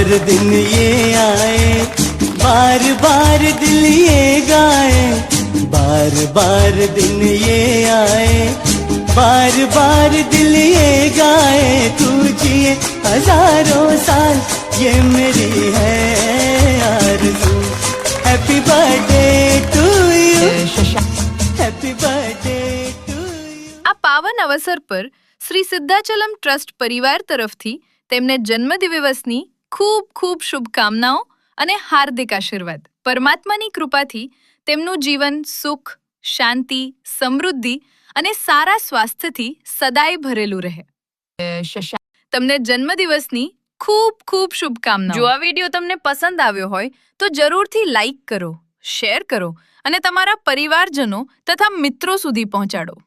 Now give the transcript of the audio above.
बार दिन ये आए, बार बार दिल ये गाए, बार बार दिन ये आए, बार बार दिल ये गाए, तू जिए हजारों साल ये मेरी है आरज़ू। Happy birthday to you, happy birthday to you. આ પાવન અવસર પર શ્રી સિદ્ધાચલમ ટ્રસ્ટ પરિવાર તરફથી તેમને જન્મદિવસની ખૂબ ખૂબ શુભકામનાઓ અને હાર્દિક આશીર્વાદ। પરમાત્માની કૃપાથી તેમનું જીવન સુખ, શાંતિ, સમૃદ્ધિ અને સારા સ્વાસ્થ્યથી સદાય ભરેલું રહે। તમને જન્મદિવસની ખૂબ ખૂબ શુભકામનાઓ। જો આ વિડીયો તમને પસંદ આવ્યો હોય તો જરૂરથી લાઈક કરો, શેર કરો અને તમારા પરિવારજનો તથા મિત્રો સુધી પહોંચાડો।